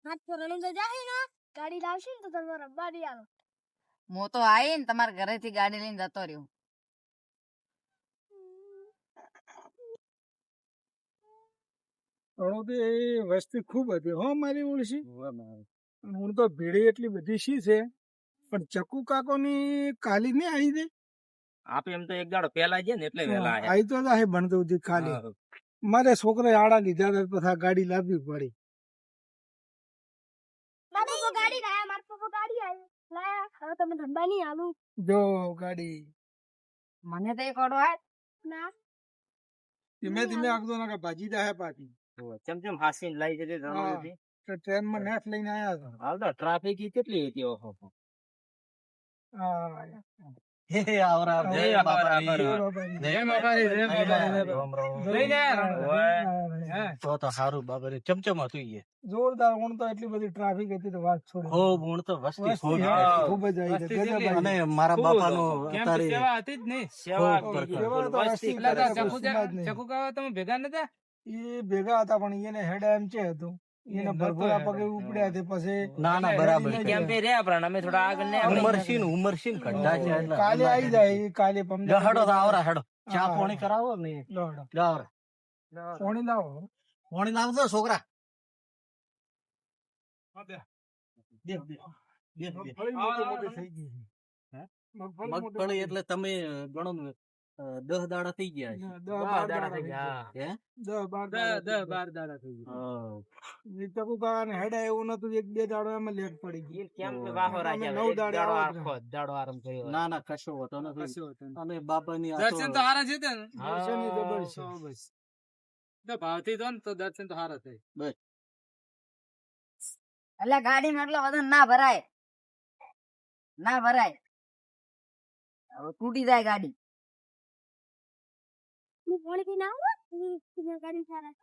હાથ તો રણું તો જાહે ને ગાડી લાવશે ને તો તમારે રબ્બા દઈ આલો. હું તો આઈ ને તમારા ઘરેથી ગાડી લઈને જતો રહ્યો. વસ્તી ખૂબ હતી હો મારી ઓળશી. હું તો ભીડી એટલી બધી શી છે પણ ચકુ કાકો ની કાલી ને આવી દે આપે એમ તો એક દાડો પેલા છે ને એટલે વેલા આયા. આવી તો જાહે ભણતો હતી ખાલી. મારે છોકરા આડા લીધા હતા પછી આ ગાડી લાવવી પડી. બાપુ તો ગાડી લાયા માર તો ગાડી આવી લાયા હવે તમે ધંધા નહીં આલું જો ગાડી મને તો એક ઓડો આય ના ધીમે ધીમે આગતો ના કે ભાજી જાહે પાછી. ચમચમ હાસીને લઈ જતી રણોથી. તો ટ્રેન માં નેટ લઈને આયા હતા. હાલ તો ટ્રાફિક કેટલી હતી ઓહો. હા હે આવરા જય તો સારું બાબરે ચમચમ હતું ઈ. જોરદાર. ઊણ તો એટલી બધી ટ્રાફિક હતી તો વાત છોડી. હો ગુણ તો વસ્તી ખૂબ જ આવી છે. અને મારા બાપાનો અત્યારે સેવા હતી જ નહીં. સેવા સેવા તો વસ્તી વસ્તી કરે. ચકુ કાકા તમે ભેગા નતા? એ ભેગા હતા પણ એને હેડા એમ છે હતું એને ભરભરા પગે ઉપડ્યા તે પછી ના ના બરાબર કેમ પે રહ્યા પણ અમે થોડા આગળ ને ઉમરસીન કઢા છે એટલે કાલે આવી જાય ઈ કાલે પમદાડ હેડો તો આવરા હેડો ચા પાણી કરાવો ને જાવ પાણી લાવો. પાણી લાવજો છોકરા. મગફળી મોટી મોટી થઈ ગઈ છે. હે? મગફળી મોટી મગફળી એટલે તમે ગણો ને 10 દાડા થઈ ગયા છે. 10-12 દાડા થઈ ગયા. હે 10-12 દાડા થઈ ગયા. હા. ચકુ કાકાને હેડા એવું નતું 1-2 દાડો એમાં લેટ પડી ગઈ. કેમ કે વાહો રાજા નવ દાડે દાડો આવો આખો દાડો આરામ થયો. ના ના કશો હોતો નથી. કશું હતું નહીં. અને બાપાની આ દર્શન તો હારા છે ને. દર્શનની જબર છે. તો બસ. તો ભાવથી તો ને તો દર્શન તો હારા થાય. એટલે ગાડીમાં એટલો બધો ના ભરાય હવે તૂટી જાય ગાડી. હું પાણી પીને આવું ગાડી સારા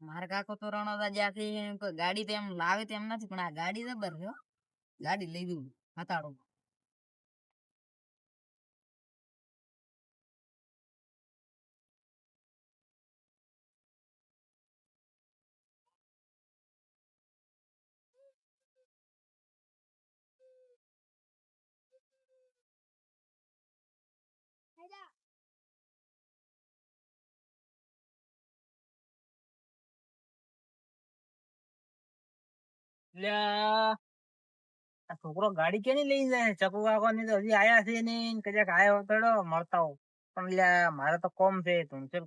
મારા કાકો તો રણોદા જ્યાંથી કોઈ ગાડી તો એમ લાવે તો એમ નથી પણ આ ગાડી જબર છે હો. ગાડી લઈ દઉં હતાડો. આ છોકરો ગાડી કેની લઈને જાય ચકુ કાકો ની તો હજી આયા છે ને કદાચ આયો તડો મળતા હો પણ લ્યા મારે તો કોમ છે ધૂનચર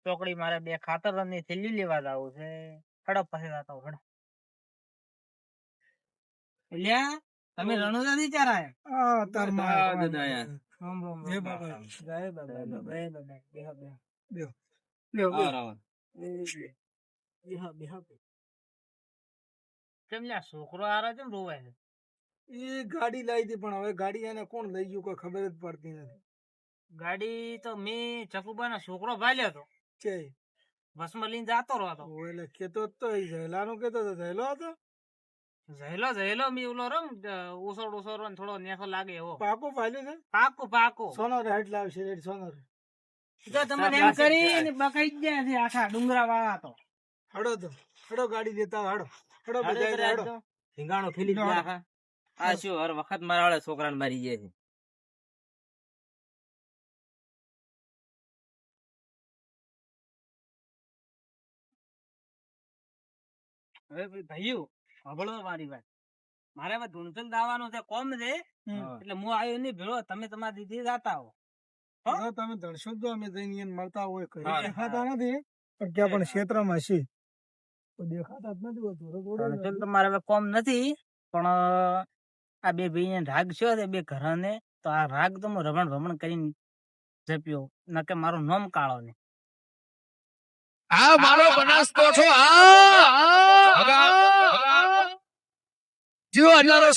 ચોકડી મારે 2 ખાતર ની થેલી લેવા જાવું છે. હડો પછી જતા હડો. લ્યા તમે રણુદા થી ચાર આયા? તાર બધા આયા. રામ રામ. જય બાબા. જય બાબા. બેહો બેહો. કેમ લ્યા છોકરો આરો કેમ રોવાય છે? એ ગાડી લાવી હતી પણ હવે ગાડી એને કોણ લઈ ગયું કોઈ ખબર જ પડતી નથી. ગાડી તો મેં ચકુબા નો છોકરો ભાલ્યો હતો છે બસમાં લઈને જાતો રહ્યો હતો. એટલે કેતો તો જયલાનો કેતો તો જયલો હતો. જહેલો મેં ઓલો રમ ઉસોડ ને થોડો નેસો લાગે એવો. પાકો પાલ્યો છે. પાકો સોનો રેટ લાવશે રેટ સોનો. તો તમને એમ કરીને બકાઈ જ ગયા છે આખા ડુંગરા વાળા તો. હડો ગાડી દેતા હડો બજાય હડો. ધીંગાણો ફેલી જ ગયા આખા. આ શું હર વખત મારા વાળા છોકરાને મારી જાય છે. હવે ભાઈઓ સાંભળો મારી વાત. મારે હવે ધૂનચંદ આવવાનું છે કોમ છે એટલે હું આવ્યો નહીં ભેળો તમે તમારી દીદી જાતા હો. તમે ધણશો તો અમે જઈને મળતા હોય દેખાતા નથી પણ ક્યાં પણ ક્ષેત્રમાં છે દેખાતા જ નથી. ધૂનચંદ તો મારે હવે કોમ નથી પણ આ 2 ભાઈ રાગ છે 2 ઘરાને તો આ રાગ તો હું રમણ ભમણ કરીને જપ્યો નકે મારું નામ કાળો ને. આ મારો બનાસકોઠો જીવો અલ્લાહનો